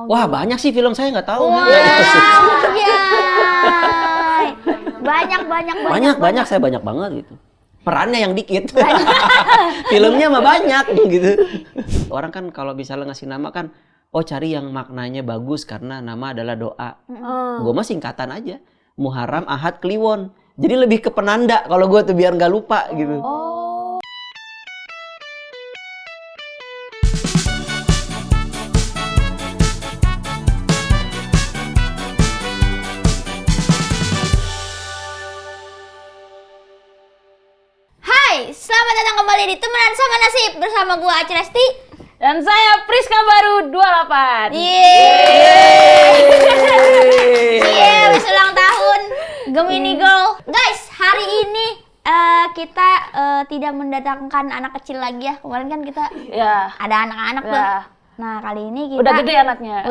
Wah, banyak sih film saya nggak tahu. Wah, iya. Banyak. Saya banyak banget gitu. Perannya yang dikit. Filmnya mah banyak gitu. Orang kan kalau misalnya ngasih nama kan, oh cari yang maknanya bagus karena nama adalah doa. Gue mah singkatan aja. Muharram, Ahad, Kliwon. Jadi lebih ke penanda kalau gue tuh biar nggak lupa gitu. Hai, selamat datang kembali di Temenan Sama Nasib bersama gua Aci Resti dan saya Priska Baru 28. Yeay, wis ulang tahun Gemini Girl. Guys, hari ini kita tidak mendatangkan anak kecil lagi ya. Kemarin kan kita ada anak-anak tuh. Nah, kali ini kita udah gede anaknya.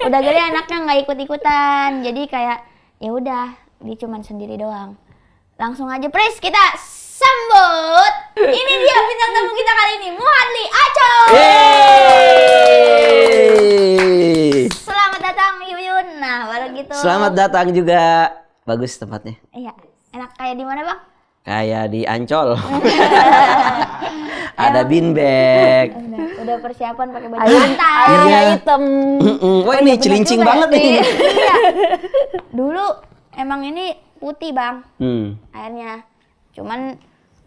Udah gede anaknya, nggak ikut-ikutan. Jadi kayak ya udah, dia cuman sendiri doang. Langsung aja Pris, kita sambut. Ini dia bintang tamu kita kali ini, Muhadli Aco. Selamat datang Yuyun. Nah, baru gitu. Selamat datang juga. Bagus tempatnya. Iya, enak kayak di mana, Bang? Kayak di Ancol. Ada bean bag. Udah persiapan pakai baju santai. Airnya hitam. Wah, ini celincing banget nih. Iya. Dulu emang ini putih, Bang. Airnya. Cuman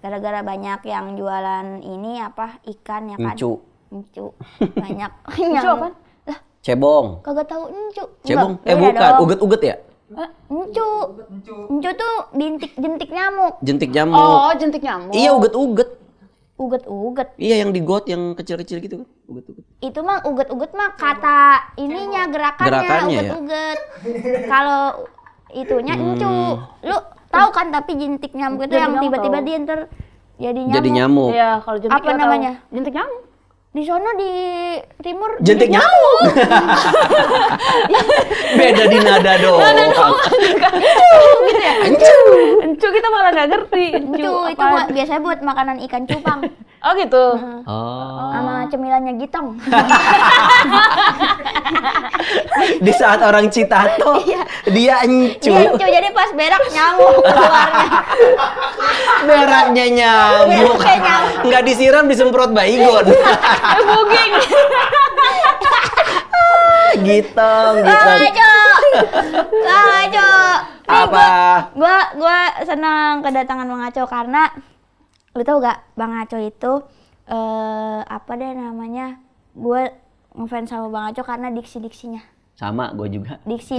gara-gara banyak yang jualan ini ikan ya kan. Encu. Banyak. Encu apa? Lah, Cebong. kagak tahu encu. Cebong? Beda Bukan, dong. uget-uget ya? Encu. Encu tuh jentik nyamuk. Jentik nyamuk. Oh, jentik nyamuk. Iya, uget-uget. Uget-uget. Iya, yang di got yang kecil-kecil gitu kan. Uget-uget. Itu mah uget-uget mah kata ininya gerakannya ya? uget-uget. Kalau itunya encu. Lu tahu kan tapi jentik nyamuk itu Jentik yang nyamuk tiba-tiba tahu. dia ntar jadi nyamuk. Jadi nyamuk. Iya, kalau jentik Apa namanya? Jentik nyamuk. Di sono di timur Jentik nyamuk. Beda di nada doang. gitu ya. Encu kita malah nggak ngerti. Encu itu biasanya buat makanan ikan cupang Oh gitu. Oh. sama cemilannya gitong. Di saat orang Citato, dia encu. Iya, encu jadi pas berak nyamuk keluarnya. Beraknya nyamuk. Beraknya nyamuk. Nggak disiram, disemprot baygon. Buging. Gitong. Ngaco. Apa? Gua senang kedatangan Bang Aco karena lu tau gak Bang Aco itu gue ngefans sama Bang Aco karena diksi-diksinya. Sama, gue juga. Diksi.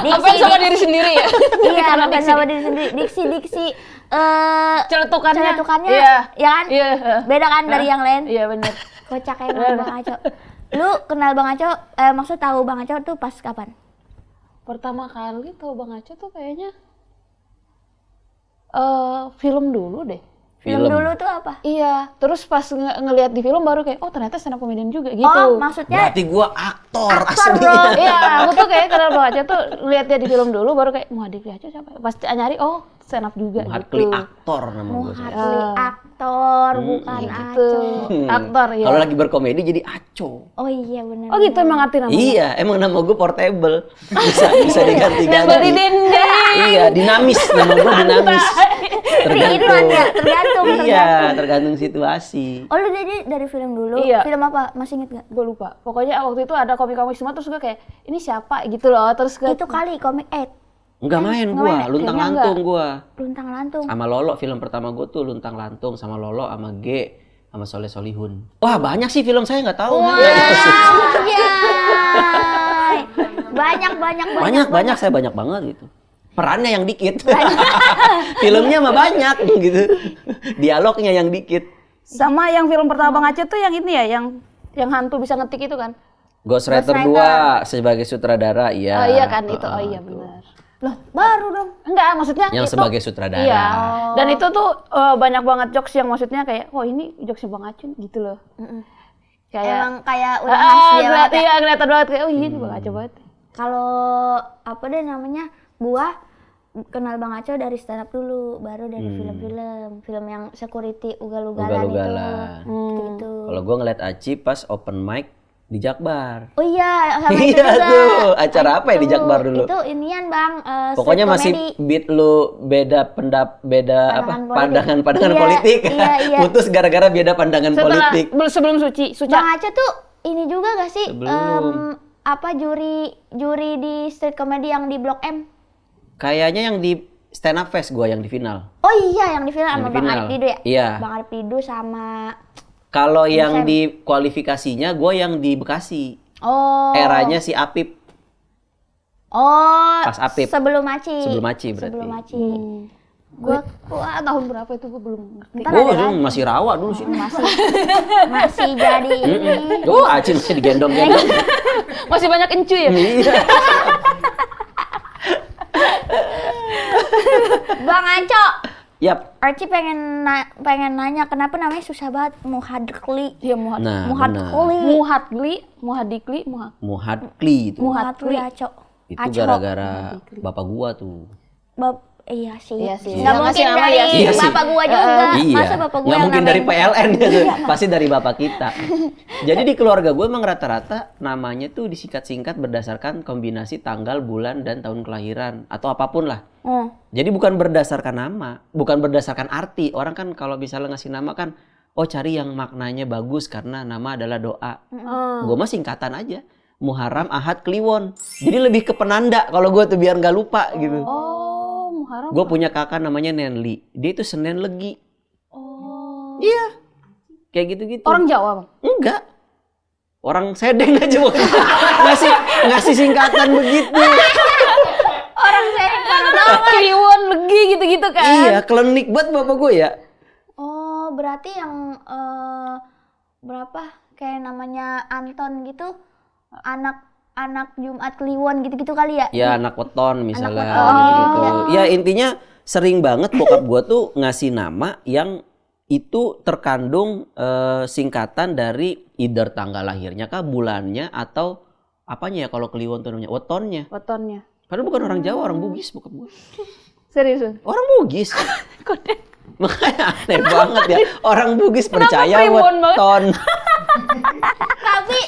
Ngefans sama diri sendiri ya? Iya, ngefans sama diri sendiri. Diksi. Celetukannya. Iya kan? Iya. Beda kan dari yang lain? Iya benar. Kocak emang Bang Aco. Lu kenal Bang Aco, maksud tahu Bang Aco tuh pas kapan? Pertama kali tau Bang Aco tuh kayaknya film dulu deh. Film dulu tuh apa? Iya, terus pas ngelihat di film baru kayak, oh ternyata stand up comedian juga gitu. Oh, maksudnya Berarti gue aktor Aktor, aslinya. bro. Iya, aku tuh kayak kenal Bang Aco tuh lihat dia di film dulu baru kayak Muhadli Aco siapa? Pas nyari oh stand up juga Muhadli gitu. aktor nama gue. Muhadli aktor, bukan Gitu. Aco. Aktor ya. Kalau lagi berkomedi jadi Aco. Oh iya benar. Oh gitu emang arti namanya. Iya, emang nama gue portable. Bisa diganti-ganti. Seperti dinding. Iya, dinamis. Nama gue dinamis. Tergantung. Iya, tergantung situasi. Oh lu jadi dari film dulu? Iya. Film apa? Masih inget gak? Gue lupa. Pokoknya waktu itu ada komik-komik semua terus gue kayak ini siapa gitu loh. Terus gue Itu kali komik Enggak main Nggak gua, main, luntang kayaknya lantung gua. Luntang Lantung. Sama Lolo, film pertama gua tuh luntang lantung sama Lolo sama G sama Soleh Solihun. Wah, banyak sih film saya nggak tahu. Iya. Banyak. Saya banyak banget gitu. Perannya yang dikit. Filmnya mah banyak gitu. Dialognya yang dikit. sama yang film pertama Bang Aco tuh yang ini ya, yang hantu bisa ngetik itu kan? Ghostwriter 2 sebagai sutradara, iya. Oh iya kan itu, oh iya benar. Loh, baru dong. Enggak, maksudnya Yang itu, sebagai sutradara. Iya. Dan itu tuh banyak banget jokes yang maksudnya kayak, oh ini jokesnya Bang Aco gitu loh. Emang kayak udah khas dia banget ya. Iya, kelihatan banget kayak, oh iya ini Bang Aco banget. Kalau apa deh namanya, gua kenal Bang Aco dari stand up dulu, baru dari film yang security ugal-ugalan itu. Ugal-ugalan. Gitu. Kalau gua ngeliat Aci pas open mic Di Jakbar. Oh iya, sama itu Iya juga. tuh, acara apa ya di Itu- Jakbar dulu? Itu inian Bang, Pokoknya street masih comedy. beat lu beda pandangan Iya, politik. iya. Putus gara-gara beda pandangan Setelah politik. sebelum Suca. Bang Aco tuh ini juga gak sih? Sebelum. Apa juri di street comedy yang di Blok M? Kayaknya yang di stand up fest gua yang di final. Oh iya, yang di final Yang sama di Bang final. Arif Dido ya? Iya. Bang Arif Dido sama Kalau Sam. yang di kualifikasinya gua yang di Bekasi. Oh. Eranya si Apip. Oh. Pas Apip. Sebelum Maci. Sebelum Maci berarti. Sebelum Maci. Gua tahun berapa itu gua belum ngerti. Ntar Oh, ada lagi. masih rawa dulu sih. Masih jadi ini. Oh, Acin masih digendong-gendong. Masih banyak encu ya? Iya. Bang Aco. Yap. Archie pengen nanya kenapa namanya susah banget Muhadkli. Iya, Muhad. Nah, benar. Muhadkli. Muhadkli. Muhadkli itu. Muhadkli Aco. Itu Aco. gara-gara bapak gua tuh. Iya sih. Iya sih. Nggak Yang mungkin ngasih nama dari ya sih. Iya sih. bapak gua juga. Iya. Masa bapak gua Nggak yang mungkin dari namain? PLN gitu. Pasti dari bapak kita. Jadi di keluarga gue emang rata-rata namanya tuh disingkat-singkat berdasarkan kombinasi tanggal, bulan, dan tahun kelahiran atau apapun lah. Oh. Jadi bukan berdasarkan nama, bukan berdasarkan arti. Orang kan kalau misalnya ngasih nama kan, oh cari yang maknanya bagus karena nama adalah doa. Gue mah singkatan aja. Muharram, Ahad, Kliwon. Jadi lebih ke penanda kalau gue tuh biar nggak lupa gitu. Oh, Muharram. Gue punya kakak namanya Nenli. Dia itu Senin Legi. Oh. Iya. Kayak gitu-gitu. Orang Jawa, Bang. Enggak. Orang Sedeng aja waktu itu. ngasih singkatan begitu. Orang saya Kliwon, Legi gitu-gitu kan. Iya, klinik buat bapak gue ya. Oh, berarti yang berapa? Kayak namanya Anton gitu. Anak Jumat Kliwon gitu-gitu kali ya? Ya anak weton misalnya Anak weton, gitu. iya. Ya intinya sering banget bokap gue tuh ngasih nama yang itu terkandung singkatan dari either tanggal lahirnya kah, bulannya atau apanya ya kalau Kliwon tuh namanya wetonnya. Wetonnya. Padahal bukan orang Jawa, orang Bugis bokap gue. Serius? Orang Bugis. Makanya aneh banget ya. Orang Bugis percaya primbon banget? weton. Tapi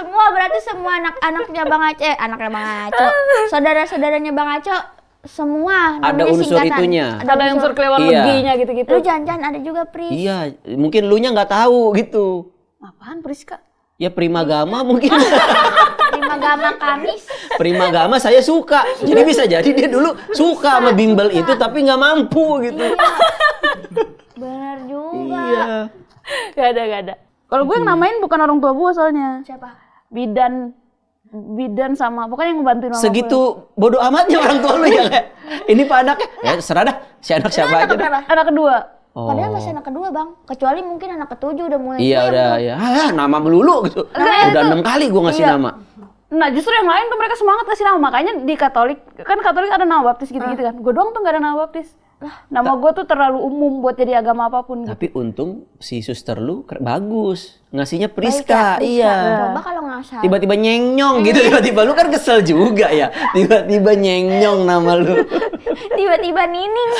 berarti semua anak-anaknya Bang Aceh, anaknya Bang Aco, saudara-saudaranya Bang Aco, semua Ada namanya unsur singkatan. itunya. Ada unsur Kliwon, Iya. Leginya gitu-gitu. Lu jangan-jangan ada juga Pris. Iya, mungkin lu nya nggak tahu gitu. Apaan, Priska? Ya Primagama mungkin. Primagama Kamis. Primagama saya suka. Jadi bisa jadi dia dulu suka sama bimbel itu tapi nggak mampu gitu. Bener juga. Iya. Gak ada. Kalau gue yang namain bukan orang tua gue soalnya. Siapa? Bidan sama pokoknya yang ngebantuin mama. Segitu bodoh amatnya orang tua lu ya kayak. Ini pak anaknya. Ya terserah dah. Si anak siapa aja dah. Berapa? Anak kedua. Oh. Padahal masih anak kedua Bang. Kecuali mungkin anak ketujuh udah mulai. Iya puyeng udah tuh. ya. Ah, nama melulu gitu. Udah 6 kali gua ngasih Iya. nama. Nah justru yang lain tuh mereka semangat kasih nama. Makanya di Katolik ada nama baptis gitu-gitu kan. Gue doang tuh gak ada nama baptis. Nama gue tuh terlalu umum buat jadi agama apapun gitu. Tapi untung si suster lu bagus. Ngasihnya Baik Priska. ya, Priska. Iya. Coba kalau nggak salah. Tiba-tiba nyenyong gitu. Tiba-tiba lu kan kesel juga ya. Tiba-tiba nyenyong nama lu. Tiba-tiba Nining.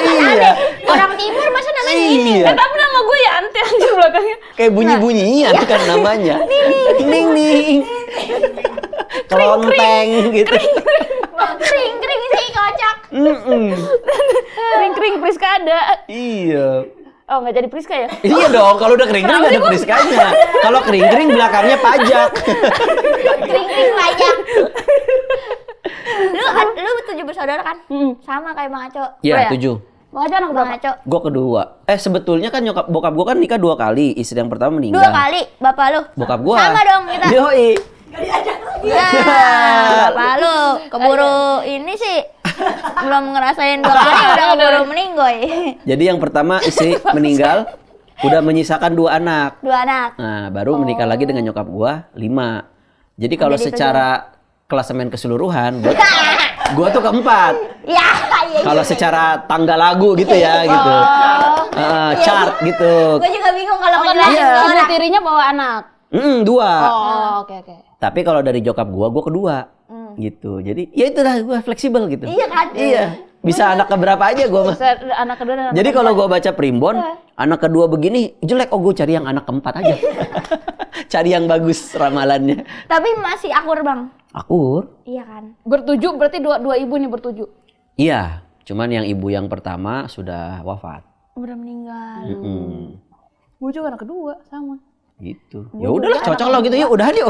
Iya. Orang timur masa namanya Nining? Iya. Tapi nama gue ya anjir belakangnya. Kayak bunyi-bunyian kan namanya. Ning. Kelonteng gitu. Kering sih kocak. Kering Priska ada. Iya. Oh nggak jadi Priska ya? Iya dong, kalau udah kering-kering ada Priskanya. Kalau kering-kering belakangnya pajak. Kering pajak. Lu 7 bersaudara kan? Sama kayak Bang Aco. Iya, ya? 7. Bang aja anak Bang berapa? Aco. Gue kedua. Sebetulnya kan bokap gue kan nikah 2 kali. Istri yang pertama 2 meninggal. kali bapak lu. Bokap gue. Sama dong kita. Yoi. Ya, bapak lu keburu ini sih. Belum ngerasain 2 kali udah keburu meninggoy. Jadi yang pertama istri meninggal, udah menyisakan 2 anak. 2 anak. Nah, baru menikah lagi dengan nyokap gue 5. Jadi kalau Jadi secara klasemen keseluruhan, gue tuh keempat. Ya, iya. Kalau secara tangga lagu gitu ya, gitu. Chart gitu. Gue juga bingung kalau Oh, karena ngejelasin ibu orang. tirinya bawa anak. 2. Oh, oke. Tapi kalau dari jokap gue kedua. Gitu. Jadi ya itulah gue fleksibel gitu. Iya kan? Iya. Bisa anak keberapa aja gue mah. Bisa anak kedua dan anak Jadi keempat. kalau gue baca primbon, anak kedua begini jelek, oh gue cari yang anak keempat aja. Cari yang bagus ramalannya. Tapi masih akur bang. Akur. Iya kan. Bertujuh berarti dua ibu nih bertujuh. Iya, cuman yang ibu yang pertama sudah wafat. Udah meninggal. Gue juga anak kedua sama. Gitu. Ya udahlah cocok lah gitu, yuk udahan yuk.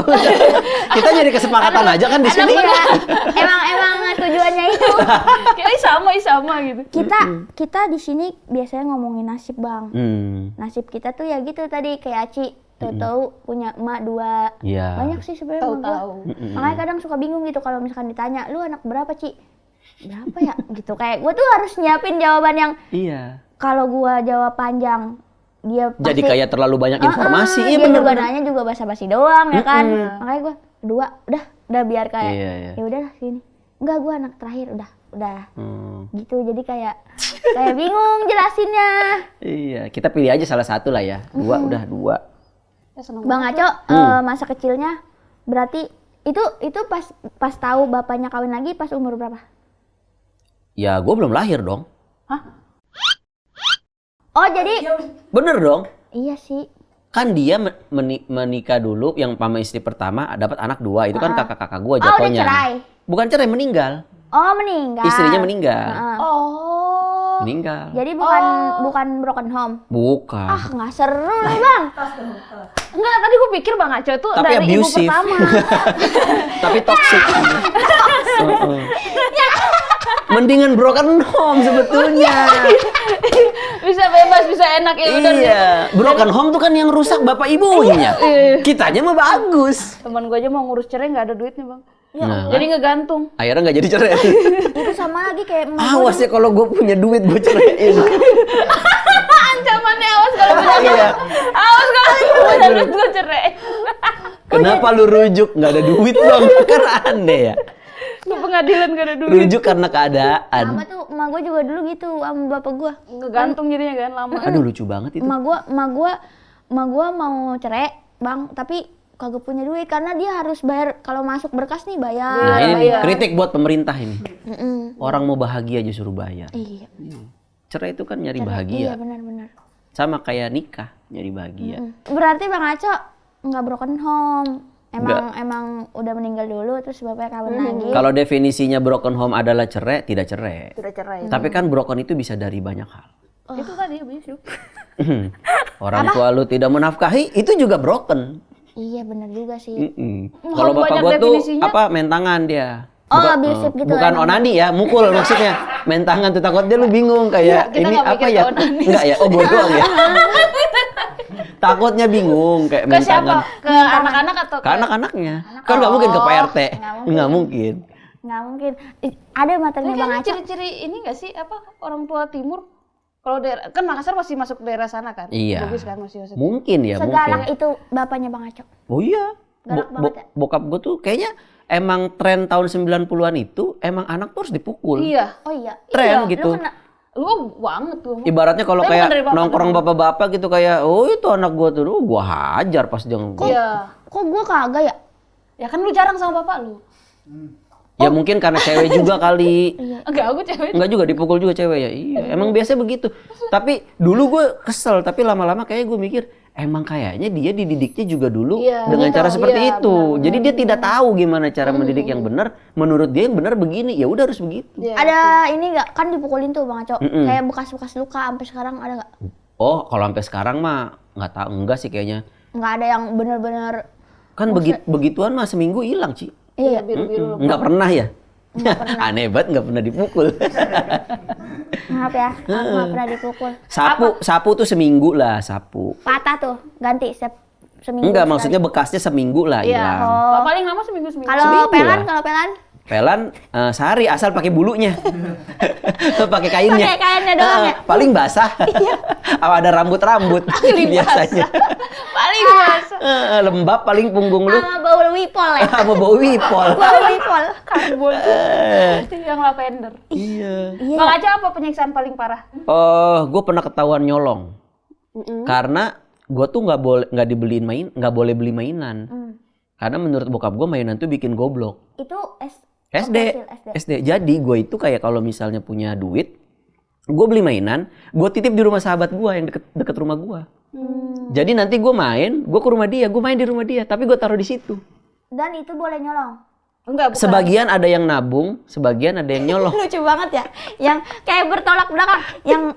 Kita jadi kesepakatan aja kan di sini. Iya. Emang tujuannya itu. Kayak sama gitu. Kita di sini biasanya ngomongin nasib bang. Nasib kita tuh ya gitu tadi kayak Aci. Tahu punya emak 2. Iya. Banyak sih sebenarnya emak gua. Makanya kadang suka bingung gitu kalau misalkan ditanya, lu anak berapa Ci? Berapa ya? Gitu kayak gue tuh harus nyiapin jawaban yang Iya. kalau gua jawab panjang dia pasti Jadi kayak terlalu banyak informasi. dia Iya bener. juga nanya juga basa-basi doang ya kan. Makanya gue kedua udah biar kayak Iya. ya udahlah sini. Enggak, gue anak terakhir udah gitu. Jadi kayak bingung jelasinnya. Iya, kita pilih aja salah satu lah ya. 2 udah 2. Ya, seneng Bang Aco masa kecilnya berarti itu pas tahu bapaknya kawin lagi pas umur berapa? Ya gue belum lahir dong. Oh jadi Bener dong. iya sih. Kan dia menikah dulu, yang sama istri pertama dapat anak 2. Itu kan kakak-kakak gue Oh udah jatuhnya. cerai. Bukan cerai, meninggal. Oh meninggal. Istrinya meninggal. Oh. Meninggal. Jadi bukan broken home. Bukan. Ah nggak seru nih bang. Enggak, tadi gue pikir Bang Aco tuh Tapi dari ibu abusive. pertama. Tapi toxic. Mendingan broken home sebetulnya. Bisa bebas, bisa enak ya udah. Iya. Broken home tuh kan yang rusak bapak ibunya. Kitanya mah bagus. Teman gue aja mau ngurus cerai nggak ada duitnya Bang. Nah, Jadi ngegantung. akhirnya nggak jadi cerai. Itu sama lagi kayak emak gua Awas ya kalau gue punya duit gue ceraiin. Ancamannya awas kalau punya duit. Iya. Awas kalau punya duit gue cerai. Kenapa lu rujuk? Nggak ada duit dong. Kan aneh ya. Ke pengadilan gak ada duit. Rujuk karena keadaan. Sama tuh emak gue juga dulu gitu sama bapak gue. Ngegantung jadinya kan lama. Aduh lucu banget itu. Emak gue mau cerai bang, tapi kagak punya duit karena dia harus bayar kalau masuk berkas nih bayar. Nah ini nih, bayar. kritik buat pemerintah ini. Orang mau bahagia aja suruh bayar. Iya. Cerai itu kan nyari Iya bahagia. benar-benar. Sama kayak nikah, nyari bahagia. Berarti bang Aco nggak broken home. Nggak. Emang udah meninggal dulu terus bapaknya kawin lagi. Kalau definisinya broken home adalah cerai, tidak cerai. Sudah cerai. Tapi kan broken itu bisa dari banyak hal. Itu tadi abusive. Orang tua lu tidak menafkahi, itu juga broken. Iya benar juga sih. Kalau bapak banyak gua tuh definisinya. main tangan dia. Oh, abusive gitu Bukan emang. onani ya, mukul maksudnya. Main tangan tuh takutnya lu bingung kayak Kita ini nggak apa mikir ya? ke onani. Enggak ya, oh gua doang ya. Takutnya bingung kayak Ke main siapa? tangan. Ke anak-anak atau Ke anak-anaknya. Kan nggak mungkin ke Pak RT. Nggak mungkin. Nggak mungkin. Ada materinya bang Kayaknya Aco. ciri-ciri ini nggak sih apa orang tua timur? Kalau daerah kan Makassar masih masuk daerah sana kan? Iya. Bagus kan masih masuk. Mungkin ya, Segalak mungkin. itu bapaknya bang Aco. Oh iya. Galak banget ya? Bokap gue tuh kayaknya emang tren tahun 90-an itu emang anak tuh harus dipukul. Iya. Oh iya. Tren Iya, gitu. Lu kena. Lu banget tuh. Ibaratnya kalau Tapi kayak bukan dari bapak nongkrong doang. bapak-bapak gitu kayak, oh itu anak gua tuh, gua hajar pas dia Iya. Kok gua kagak ya? Ya kan lu jarang sama bapak lu. Ya mungkin karena cewek juga kali. Enggak, aku cewek. Enggak juga dipukul juga cewek ya. Iya, emang biasanya begitu. Tapi dulu gue kesel, tapi lama-lama kayak gue mikir, emang kayaknya dia dididiknya juga dulu Iya, dengan gitu. cara seperti Iya, itu. benar-benar. Jadi dia tidak tahu gimana cara mendidik yang benar. Menurut dia yang benar begini, ya udah harus begitu. Iya. Ada ini nggak? Kan dipukulin tuh bang Aco. Kayak bekas-bekas luka sampai sekarang ada nggak? Oh, kalau sampai sekarang mah nggak tahu, enggak sih kayaknya. Nggak ada yang bener-bener. Kan begituan mah seminggu hilang, Ci. Iya, biru-biru. Nggak pernah ya? Aneh banget nggak pernah dipukul. Maaf ya, aku nggak pernah dipukul. sapu tuh seminggu lah, sapu. Patah tuh, ganti seminggu. Enggak, sekali. maksudnya bekasnya seminggu lah Iya. hilang. Oh. Paling lama seminggu. Kalau seminggu pelan, lah. kalau pelan, Pelan sehari asal pakai bulunya. Pakai kainnya. pakai kainnya doang ya. Paling basah. Apa ada rambut-rambut biasanya. Paling basah. Lembab paling punggung lu. Sama bau wipol ya. Apa bau wipol. Bau wipol. Karbon. Yang lavender. Iya. Bang Aca apa penyiksaan paling parah? Gue pernah ketahuan nyolong. Karena gue tuh nggak boleh beli mainan. Karena menurut bokap gue mainan tuh bikin goblok. Itu SD. SD. SD. Jadi gue itu kayak kalau misalnya punya duit, gue beli mainan, gue titip di rumah sahabat gue yang deket rumah gue. Jadi nanti gue ke rumah dia, gue main di rumah dia, tapi gue taruh di situ. Dan itu boleh nyolong? Enggak, bukan. Sebagian ada yang nabung, sebagian ada yang nyolong. Lucu banget ya, yang kayak bertolak belakang.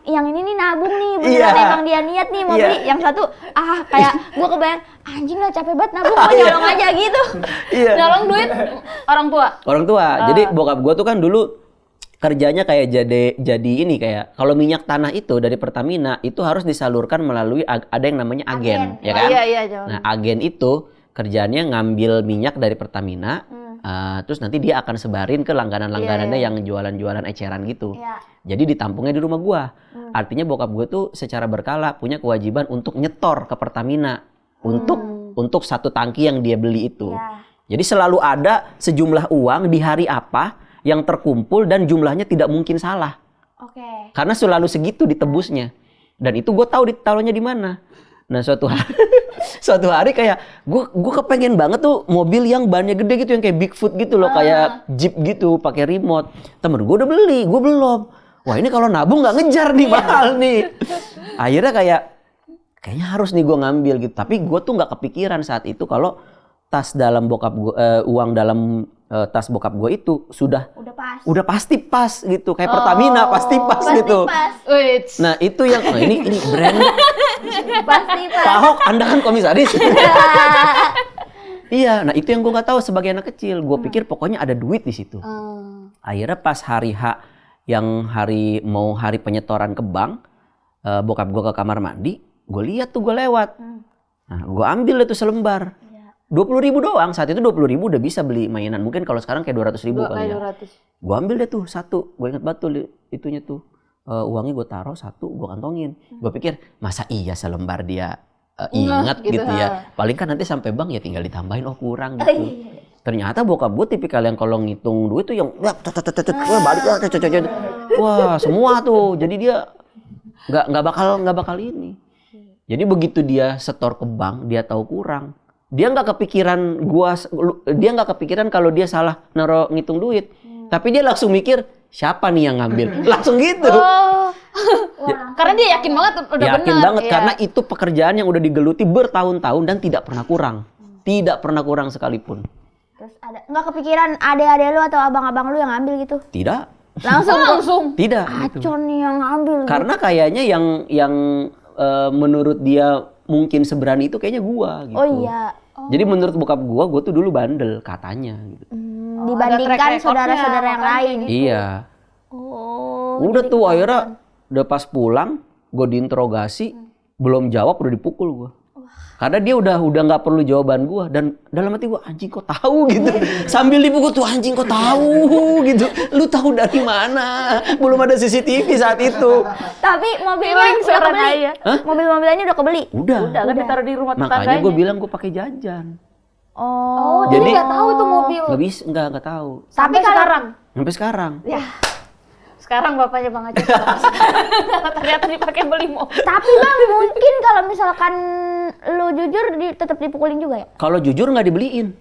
Yang ini nih nabung nih, beneran Iya. emang dia niat nih mau Iya. beli. Yang satu, kayak gue kebayang, anjing lah capek banget nabung, gue nyolong aja gitu. Iya. Nyolong duit orang tua. Orang tua. Jadi bokap gue tuh kan dulu kerjanya kayak jadi ini kayak kalau minyak tanah itu dari Pertamina itu harus disalurkan melalui ada yang namanya agen, ya kan? Iya, jangan. Nah, agen itu kerjanya ngambil minyak dari Pertamina, terus nanti dia akan sebarin ke langganan-langganannya yang jualan-jualan eceran gitu. Iya. Jadi ditampungnya di rumah gua. Artinya bokap gue tuh secara berkala punya kewajiban untuk nyetor ke Pertamina untuk satu tangki yang dia beli itu. Iya. Jadi selalu ada sejumlah uang di hari apa yang terkumpul dan jumlahnya tidak mungkin salah. Oke. Karena selalu segitu ditebusnya. Dan itu gue tahu ditaruhnya di mana. Nah suatu hari kayak gue kepengen banget tuh mobil yang bannya gede gitu, yang kayak Bigfoot gitu loh, kayak Jeep gitu pakai remote. Temen gue udah beli, gue belum. Wah ini kalau nabung nggak ngejar nih, mahal nih. Akhirnya kayaknya harus nih gue ngambil gitu. Tapi gue tuh nggak kepikiran saat itu kalau tas dalam bokap gue, uang dalam tas bokap gue itu udah pasti pas gitu, kayak Pertamina pasti pas gitu. Wait. Nah itu yang ini brand Pasti pas. Pak Ahok, Anda kan komisaris. Iya, nah itu yang gue nggak tahu sebagai anak kecil. Gue pikir pokoknya ada duit di situ. Akhirnya pas hari H yang hari penyetoran ke bank, bokap gue ke kamar mandi, gue lihat tuh gue lewat. Nah gue ambil itu selembar. 20.000 doang, saat itu 20.000 udah bisa beli mainan. Mungkin kalau sekarang kayak 200.000 kali ya. Gue ambil deh tuh satu, gue inget betul itunya tuh. Uangnya gue taruh satu, gue kantongin. Gue pikir masa iya selembar dia ingat gitu ya. Paling kan nanti sampai bank ya tinggal ditambahin, kurang gitu. Ternyata bokap gue tipikal yang kalau ngitung duit tuh yang balik wah semua tuh. Jadi dia nggak bakal ini. Jadi begitu dia setor ke bank, dia tahu kurang. Dia nggak kepikiran kalau dia salah ngitung duit. Tapi dia langsung mikir siapa nih yang ngambil. Langsung gitu. Karena dia yakin banget udah benar. Yakin banget karena itu pekerjaan yang udah digeluti bertahun-tahun dan tidak pernah kurang. Tidak pernah kurang sekalipun. Terus nggak kepikiran adek-adek lu atau abang-abang lu yang ngambil gitu? Tidak. Langsung. Tidak. Acon nih yang ngambil. Karena kayaknya yang menurut dia mungkin seberani itu kayaknya gua gitu. Oh iya. Jadi menurut bokap gua tuh dulu bandel katanya gitu. Dibandingkan saudara-saudara yang lain. Iya. Udah tuh akhirnya udah pas pulang gua diinterogasi, belum jawab udah dipukul gua. Karena dia udah nggak perlu jawaban gua dan dalam hati gua anjing kok tahu gitu. Sambil dipukul tuh anjing kok tahu gitu. Lu tahu dari mana? Belum ada CCTV saat itu. Tapi mobilnya udah kebeli. Mobil-mobilnya udah kebeli. Udah kan ditaruh di rumah tetangganya. Makanya gua bilang gua pakai jajan. Oh, jadi nggak tahu tuh mobil. Nggak tahu. Sampai sekarang. Sampai sekarang. Ya. Sekarang bapaknya Bang Aceh ternyata dipakai beli mobil. Tapi Bang, mungkin kalau misalkan lu jujur tetap dipukulin juga ya? Kalau jujur nggak dibeliin.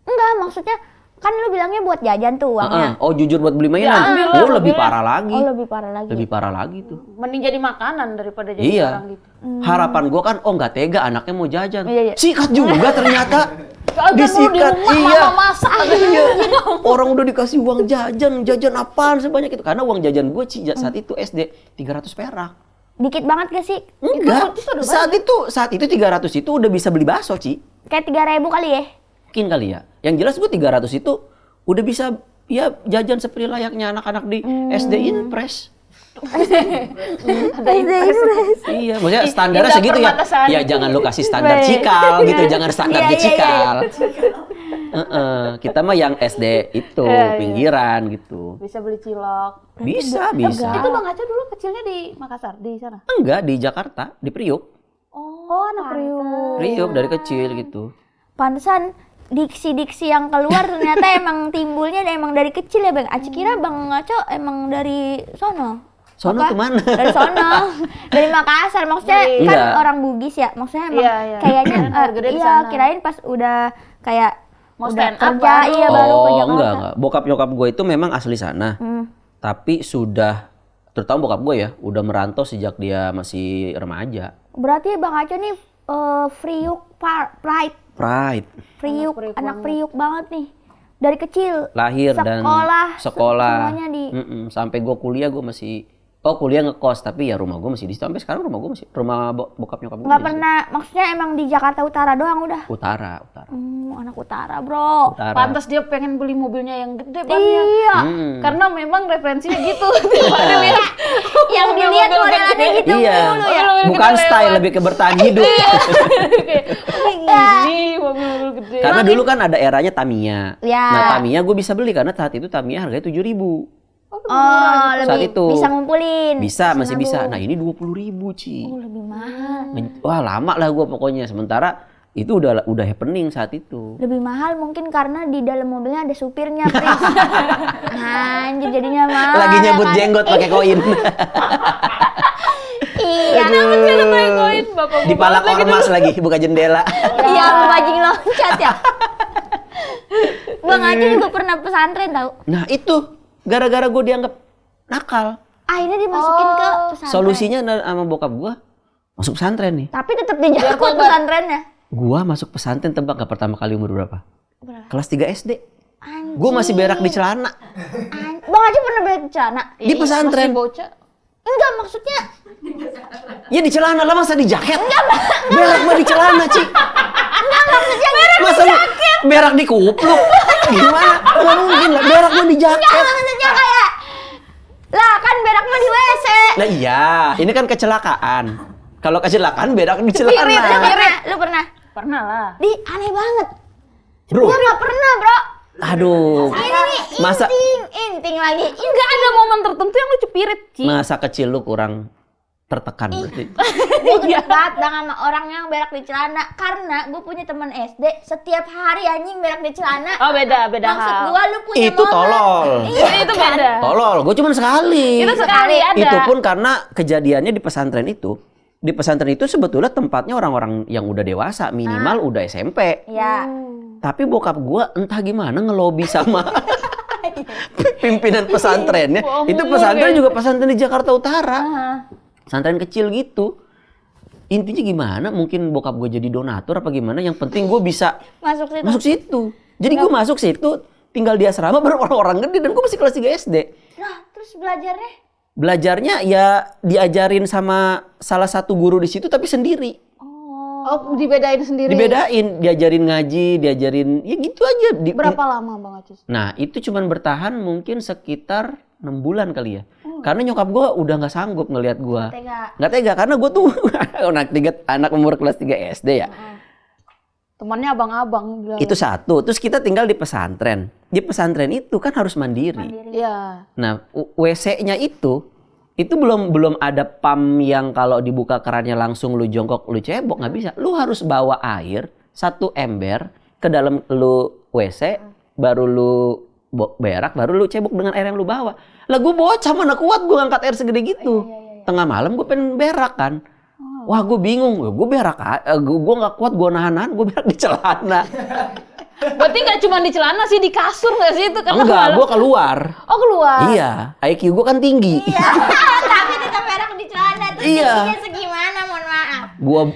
Enggak, maksudnya kan lu bilangnya buat jajan tuh uangnya. Oh jujur buat beli mainan? Ya, lebih parah lagi. Oh lebih parah lagi. Lebih parah lagi tuh. Mending jadi makanan daripada jadi orang gitu. Harapan gua kan, nggak tega anaknya mau jajan. Iya. Sikat juga ternyata. Disikat, iya. Masak. Iya. Orang udah dikasih uang jajan apaan sebanyak itu? Karena uang jajan gue saat itu SD 300 perak. Dikit banget gak sih? Enggak. Saat itu 300 itu udah bisa beli bakso, Ci. Kayak 3.000 kali ya? Mungkin kali ya. Yang jelas gue 300 itu udah bisa ya jajan seperti layaknya anak-anak di SD Impres. Iya, maksudnya standarnya segitu ya. Ya jangan lu kasih standar cikal gitu, jangan standar di cikal. Kita mah yang SD itu pinggiran gitu. Bisa beli cilok. Bisa. Itu Bang Aceh dulu kecilnya di Makassar, di sana? Enggak, di Jakarta, di Priuk. Oh, anak Priuk. Priuk dari kecil gitu. Pantesan diksi-diksi yang keluar ternyata emang timbulnya emang dari kecil ya Bang. Aceh kira Bang Ngaco emang dari sono. Sono kemana? Dari sono, dari Makassar. Maksudnya kan orang Bugis ya. Maksudnya emang kayaknya Gede di sana. kirain pas udah kayak Mau Udah stand up kerja, baru. iya, baru ke Jakarta. enggak. Bokap nyokap gue itu memang asli sana. Tapi sudah, terutama bokap gue ya, udah merantau sejak dia masih remaja. Berarti Bang Aco nih Priuk, anak Priuk banget nih. Dari kecil. Lahir dan sekolah. Semuanya di Sampai gue kuliah gue masih, kuliah ngekos, tapi ya rumah gue masih di situ. Sampai sekarang rumah gue masih, rumah bokap nyokap gue nggak masih pernah, maksudnya emang di Jakarta Utara doang udah. Utara. Anak utara, bro. Utara. Pantas dia pengen beli mobilnya yang gede bannya. Iya. Karena memang referensinya gitu. Dia lihat Yang dilihat modelannya gitu Iya, mulu ya. bukan style, lebih ke bertahan hidup. Ini mobil gede. Karena dulu kan ada eranya Tamiya. Ya. Nah Tamiya gue bisa beli karena saat itu Tamiya harganya 7.000. Oh, Saat lebih itu. bisa ngumpulin. Bisa, masih nabung. bisa. Nah ini 20.000 Ci. Oh, lebih mahal. Wah lama lah gue pokoknya. Sementara itu udah happening saat itu. Lebih mahal mungkin karena di dalam mobilnya ada supirnya, Pris. Anjir jadinya mahal. Lagi ya nyabut kan? jenggot pakai koin. Iya. Koin bapak Di palak ormas lagi, buka jendela. Iya, bajing loncat ya. Bang Aco juga pernah pesantren tau. Nah itu gara-gara gue dianggap nakal. Akhirnya dimasukin ke pesantren. Solusinya sama bokap gue masuk pesantren nih. Tapi tetap dijaga pesantrennya. Gua masuk pesantren, tebak gak pertama kali umur berapa? Berapa? Kelas 3 SD. Anjir. Gua masih berak di celana. Bang Aco pernah berak di celana? Di pesantren. Masih bocah. Enggak, maksudnya Ya di celana lah, masa di jaket? Berak mah di celana, Ci. enggak maksudnya Masa lu berak di kupluk? Gimana? Nggak mungkin lah, berak mah di jaket. maksudnya kayak lah kan berak mah di WC. Nah iya, ini kan kecelakaan. Kalau kecelakaan berak di Lu celana. pernah? Pernah lah. Di aneh banget. Bro, Gua nggak pernah, bro. aduh. Ini nih Masa inting lagi. Enggak ada momen tertentu yang lu cepirit, Ci. masa kecil lu kurang tertekan berarti. Gue gede banget bang sama orang yang berak di celana. Karena gue punya teman SD, setiap hari anjing berak di celana. Oh beda Maksud hal. gue lu punya Itu momen. tolol. Iya, Itu beda. Tolol, gue cuma sekali. Itu sekali ada. Itu pun karena kejadiannya di pesantren itu. Di pesantren itu sebetulnya tempatnya orang-orang yang udah dewasa, minimal udah SMP. Iya. Tapi bokap gua entah gimana ngelobi sama pimpinan pesantrennya. Itu pesantren juga pesantren di Jakarta Utara. Pesantren kecil gitu. Intinya gimana? Mungkin bokap gue jadi donatur apa gimana? Yang penting gue bisa Masuk situ. Jadi gue masuk situ, tinggal di asrama baru orang-orang gede dan gue masih kelas 3 SD. Nah, terus belajarnya? Belajarnya ya diajarin sama salah satu guru di situ tapi sendiri. Oh, dibedain sendiri. Dibedain, diajarin ngaji, diajarin ya gitu aja. Berapa lama Bang Acus? Nah, itu cuman bertahan mungkin sekitar 6 bulan kali ya. Karena nyokap gue udah nggak sanggup ngelihat gue. Nggak tega karena gue tuh anak umur kelas 3 SD ya. Temannya abang-abang. Bilang. Itu satu. Terus kita tinggal di pesantren. Di pesantren itu kan harus mandiri. Iya. Nah, WC-nya itu belum ada pam yang kalau dibuka kerannya langsung lu jongkok, lu cebok, nggak bisa. Lu harus bawa air 1 ember ke dalam lu WC, baru lu berak, baru lu cebok dengan air yang lu bawa. Lah gue bocah mana kuat gue ngangkat air segede gitu. Tengah malam gue pengen berak kan. Wah gue bingung, gue berak, gue nggak kuat, gue nahan, gue berak di celana. Berarti nggak cuma di celana sih, di kasur nggak sih itu? Karena Enggak, gue keluar. Oh keluar. Iya, IQ gue kan tinggi. Tapi tetap berak di celana. Terus Iya. tingginya segimana, mohon maaf.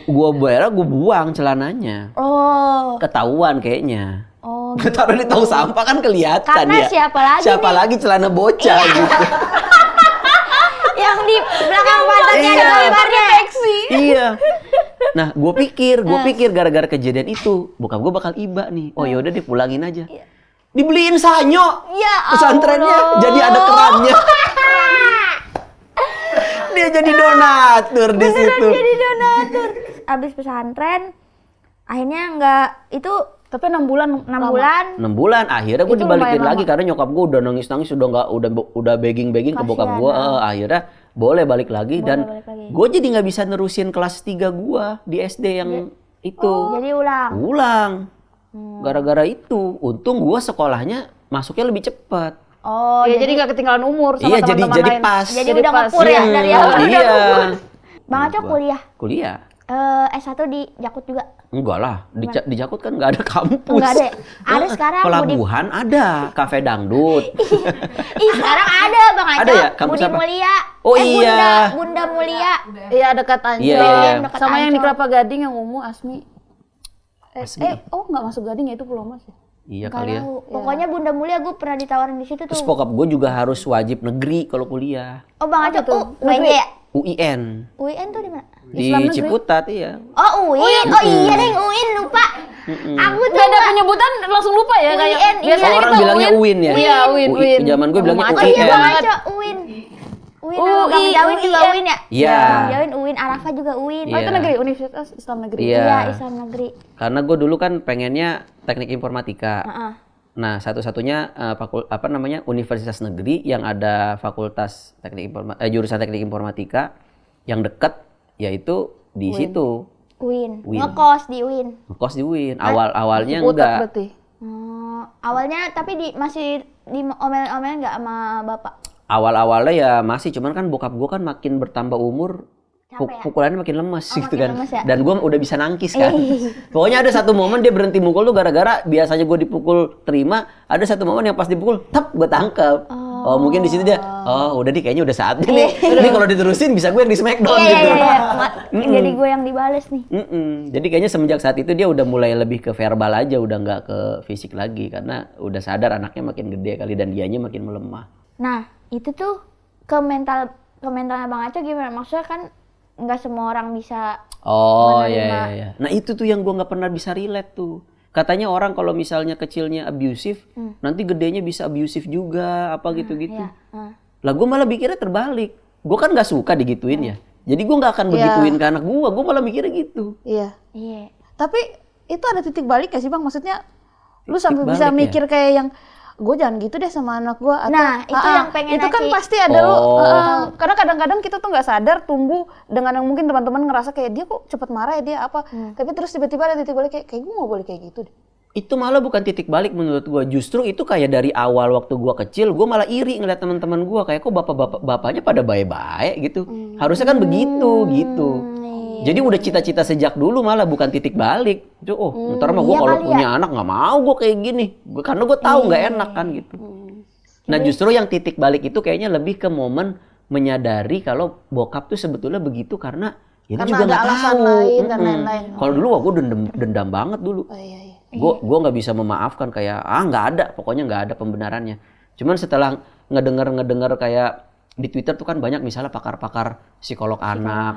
Gua berak, gue buang celananya. Oh. Ketahuan kayaknya. Oh. Gue taruh di tong sampah kan kelihatan Karena ya. siapa lagi Siapa nih? lagi celana bocah gitu. Yang di belakang badannya ada gambarnya. Iya. Nah, gue pikir gara-gara kejadian itu, bokap gue bakal iba nih. Oh yaudah deh pulangin aja. Dibeliin sanyo. Ya Pesantrennya jadi ada kerannya. Dia jadi donatur di situ. Jadi donatur. Abis pesantren, akhirnya nggak itu Tapi 6 bulan. 6 bulan. 6 bulan akhirnya gue Itu dibalikin lumayan lagi lama. karena nyokap gue udah nangis udah nggak udah begging ke bokap gue. Akhirnya boleh balik lagi dan balik lagi. gue jadi nggak bisa nerusin kelas 3 gue di SD yang itu. Jadi ulang. Ulang. Gara-gara itu, untung gue sekolahnya masuknya lebih cepat. Oh, Ya, jadi nggak ketinggalan umur sama Iya, teman-teman jadi lain. pas. Jadi udah ngepur ya dari Oh, awal. iya. Bang Aco kuliah. Kuliah. S1 di Jakut juga. Enggak lah, di Jakut kan nggak ada kampus. Enggak ada. Ada sekarang Pelabuhan ada, kafe dangdut. Ih, sekarang ada Bang Aco. Ada ya? Kampus Budi apa? Mulia. Oh iya. Bunda Mulia. Iya dekat Ancol. Iya, iya. Dekat Sama yang di Ancol. Kelapa Gading yang ungu Asmi. Asmi. Nggak masuk Gading ya, itu Pulau Mas ya? Iya Nggak kali ya. tahu. Pokoknya Bunda Mulia gue pernah ditawarin di situ Terus tuh. bokap gue juga harus wajib negeri kalau kuliah. Oh Bang Aco Apa tuh? UNJ ya? UIN. UIN tuh di mana? Di Islam negeri. Ciputat iya. Oh UIN. Oh iya deh UIN lupa. Aku tuh Nggak ada penyebutan langsung lupa ya kayak UIN, iya. biasanya Orang kita bilangnya UIN ya. Iya, UIN. Zaman gue bilangnya Rumah Oh iya Bang UIN. Aco UIN. UIN sama Bang Jawin juga UIN ya? Iya. Bang Jawin UIN, Arafah juga UIN. Oh itu Iya. negeri, Universitas Islam Negeri. Iya. Iya, Islam Negeri. Karena gue dulu kan pengennya teknik informatika. Heeh. Nah, satu-satunya Universitas negeri yang ada fakultas jurusan teknik informatika yang dekat yaitu di situ. UIN. UIN. Ngekos di UIN. Ngekos di UIN. Awalnya Ciputat enggak. berarti. Awalnya tapi masih di omel-omel nggak sama bapak? Awal-awalnya ya masih, cuman kan bokap gue kan makin bertambah umur, Capek ya? pukulannya makin lemes Oh, gitu makin kan. lemes ya? Dan gue udah bisa nangkis kan. Pokoknya ada satu momen dia berhenti mukul tuh gara-gara biasanya gue dipukul terima, ada satu momen yang pas dipukul, tap gue tangkep. Oh mungkin di situ dia, udah nih kayaknya udah saatnya nih. Ini kalau diterusin bisa gue yang di Smackdown gitu. Jadi gue yang dibales nih. Jadi kayaknya semenjak saat itu dia udah mulai lebih ke verbal aja, udah nggak ke fisik lagi karena udah sadar anaknya makin gede kali dan dianya makin melemah. Nah itu tuh ke mentalnya Bang Aco gimana? Maksudnya kan nggak semua orang bisa Oh menerima. iya. Nah itu tuh yang gue nggak pernah bisa relate tuh. Katanya orang kalau misalnya kecilnya abusive, nanti gedenya bisa abusive juga, apa gitu-gitu. Iya. Lah gue malah mikirnya terbalik. Gue kan nggak suka digituin ya. Jadi gue nggak akan begituin ke anak gue malah mikirnya gitu. Iya. Iya. Tapi itu ada titik balik ya sih Bang? Maksudnya lu sampai Titik bisa balik ya? mikir kayak yang gue jangan gitu deh sama anak gue atau Nah, itu yang pengen itu kan Aci. pasti ada Oh. karena kadang-kadang kita tuh nggak sadar tumbuh dengan yang mungkin teman-teman ngerasa kayak dia kok cepet marah ya dia apa tapi terus tiba-tiba ada titik balik kayak gue nggak boleh kayak gitu deh. Itu malah bukan titik balik menurut gue. Justru itu kayak dari awal waktu gue kecil, gue malah iri ngeliat teman-teman gue kayak kok bapaknya pada baik-baik gitu. Harusnya kan begitu gitu. Jadi udah cita-cita sejak dulu malah bukan titik balik. Ntar mah gue Iya kalau kali punya anak nggak mau gue kayak gini. Karena gue tahu nggak enak kan gitu. Nah justru yang titik balik itu kayaknya lebih ke momen menyadari kalau bokap tuh sebetulnya begitu karena ya dia Karena juga ada nggak alasan tahu. lain dan lain-lain. Kalau dulu gue dendam banget dulu. Oh iya. Gue nggak bisa memaafkan kayak nggak ada, pokoknya nggak ada pembenarannya. Cuman setelah ngedenger kayak di Twitter tuh kan banyak misalnya pakar-pakar psikolog anak,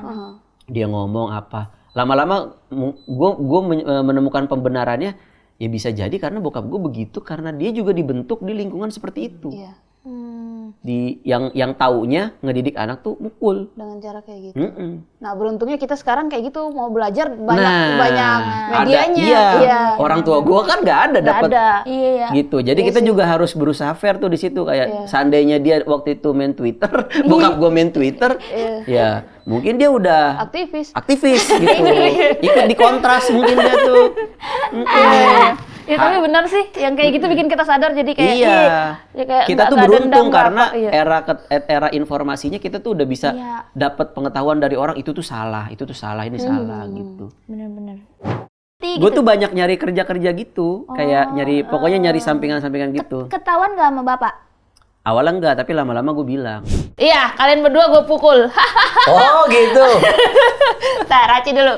dia ngomong apa, lama-lama gue menemukan pembenarannya. Ya bisa jadi karena bokap gue begitu karena dia juga dibentuk di lingkungan seperti itu. Iya. Di yang taunya ngedidik anak tuh mukul. Dengan cara kayak gitu. Mm-mm. Nah beruntungnya kita sekarang kayak gitu mau belajar banyak Nah, medianya. iya. Orang tua gue kan nggak ada Nggak dapat ada. Iya. gitu. Jadi kita juga harus berusaha fair tuh di situ kayak seandainya dia waktu itu main Twitter, bokap gue main Twitter, ya mungkin dia udah Aktivis. gitu. Ikut di kontras mungkin dia tuh. Ya tapi benar sih, yang kayak gitu bikin kita sadar jadi kayak Iya. ya kayak Kita nggak tuh dendam, beruntung nggak karena apa, iya. era informasinya kita tuh udah bisa Iya. dapat pengetahuan dari orang itu tuh salah, ini salah gitu. Bener-bener. Gue tuh banyak nyari kerja-kerja gitu, kayak pokoknya nyari sampingan-sampingan gitu. Ketahuan nggak sama bapak? Awalnya enggak, tapi lama-lama gue bilang. Iya, kalian berdua gue pukul. Oh gitu. Raci dulu.